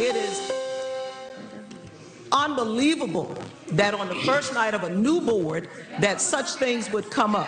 It is unbelievable that on the first night of a new board that such things would come up.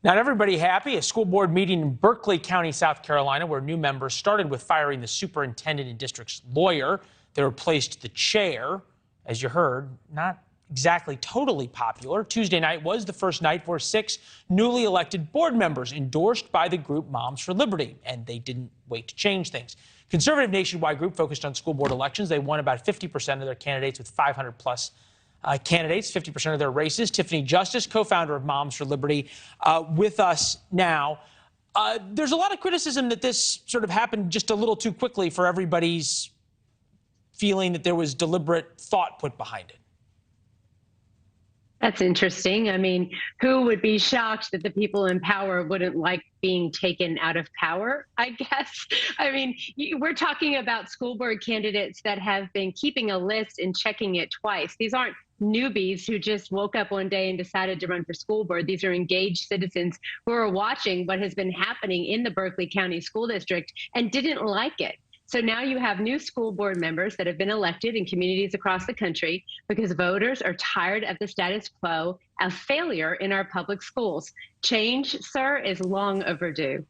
Not everybody happy. A school board meeting in Berkeley County, South Carolina, where new members started with firing the superintendent and district's lawyer. They replaced the chair. As you heard, not exactly totally popular. Tuesday night was the first night for 6 newly elected board members endorsed by the group Moms for Liberty, and they didn't wait to change things. Conservative nationwide group focused on school board elections. They won about 50% of their candidates with 500 plus candidates, 50% of their races. Tiffany Justice, co-founder of Moms for Liberty, with us now. There's a lot of criticism that this sort of happened just a little too quickly for everybody's feeling that there was deliberate thought put behind it. That's interesting. I mean, who would be shocked that the people in power wouldn't like being taken out of power, I guess? I mean, we're talking about school board candidates that have been keeping a list and checking it twice. These aren't newbies who just woke up one day and decided to run for school board. These are engaged citizens who are watching what has been happening in the Berkeley County School District and didn't like it. So now you have new school board members that have been elected in communities across the country because voters are tired of the status quo of failure in our public schools. Change, sir, is long overdue.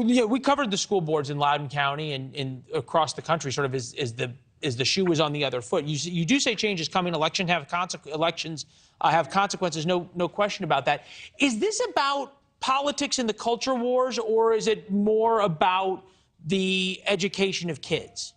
Yeah, we covered the school boards in Loudoun County and across the country sort of as the shoe was on the other foot. You do say change is coming. Elections have consequences, no question about that. Is this about politics and the culture wars, or is it more about the education of kids?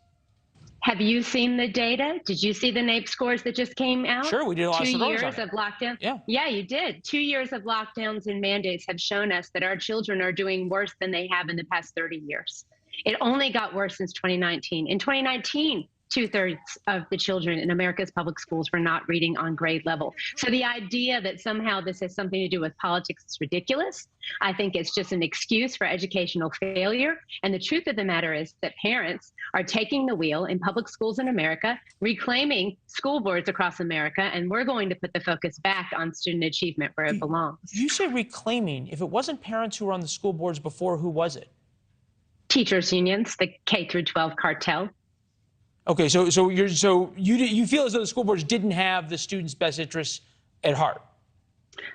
Have you seen the data? Did you see the NAEP scores that just came out? Sure, we did a lot of 2 years on of lockdown. Yeah, you did. 2 years of lockdowns and mandates have shown us that our children are doing worse than they have in the past 30 years. It only got worse since 2019. In 2019, 2/3 of the children in America's public schools were not reading on grade level. So the idea that somehow this has something to do with politics is ridiculous. I think it's just an excuse for educational failure. And the truth of the matter is that parents are taking the wheel in public schools in America, reclaiming school boards across America, and we're going to put the focus back on student achievement where it belongs. You say reclaiming. If it wasn't parents who were on the school boards before, who was it? Teachers unions, the K-12 cartel. Okay, so you feel as though the school boards didn't have the students' best interests at heart?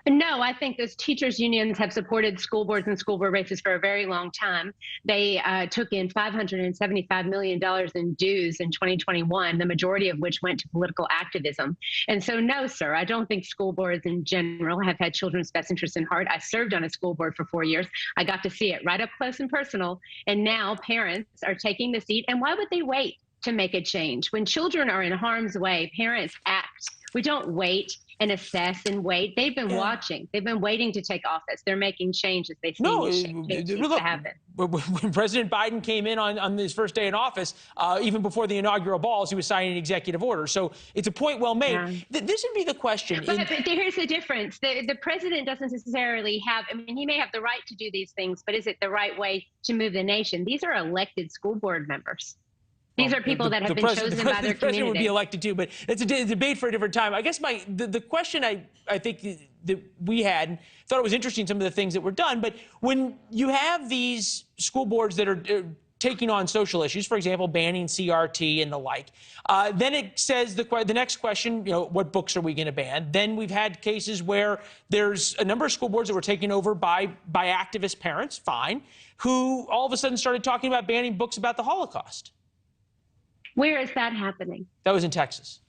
No, I think those teachers unions have supported school boards and school board races for a very long time. They took in $575 million in dues in 2021, the majority of which went to political activism. And so, no, sir, I don't think school boards in general have had children's best interests in heart. I served on a school board for 4 years. I got to see it right up close and personal. And now parents are taking the seat. And why would they wait to make a change? When children are in harm's way, parents act. We don't wait and assess and wait. They've been watching. They've been waiting to take office. They're making changes. They see change needs to happen. When President Biden came in on his first day in office, even before the inaugural balls, he was signing executive orders. So it's a point well made. Yeah. This would be the question. But here's the difference. The president doesn't necessarily have, I mean, he may have the right to do these things, but is it the right way to move the nation? These are elected school board members. These are people that have been chosen by their community. The president would be elected too, but it's a debate for a different time. I guess the question I think that we had, thought it was interesting, some of the things that were done, but when you have these school boards that are taking on social issues, for example, banning CRT and the like, then it says the next question, what books are we going to ban? Then we've had cases where there's a number of school boards that were taken over by activist parents, fine, who all of a sudden started talking about banning books about the Holocaust. Where is that happening? That was in Texas.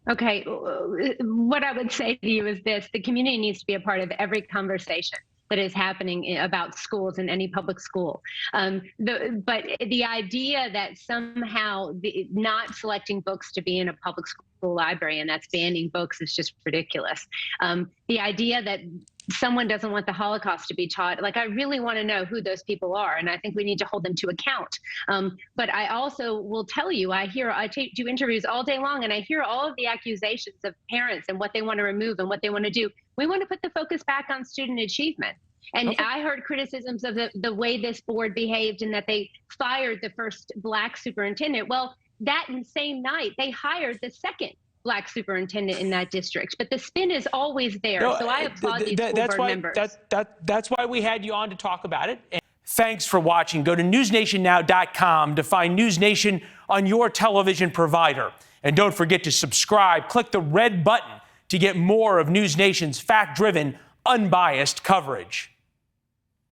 Okay, what I would say to you is this: the community needs to be a part of every conversation that is happening about schools in any public school. But the idea that somehow not selecting books to be in a public school library and that's banning books is just ridiculous. The idea that someone doesn't want the Holocaust to be taught, like, I really want to know who those people are, and I think we need to hold them to account. But I also will tell you, I do interviews all day long, and I hear all of the accusations of parents and what they want to remove and what they want to do. We want to put the focus back on student achievement. And okay. I heard criticisms of the way this board behaved and that they fired the first Black superintendent. Well, that same night, they hired the second Black superintendent in that district. But the spin is always there. So I applaud these school board members. That's why we had you on to talk about it. Thanks for watching. Go to newsnationnow.com to find NewsNation on your television provider. And don't forget to subscribe. Click the red button to get more of NewsNation's fact-driven, unbiased coverage.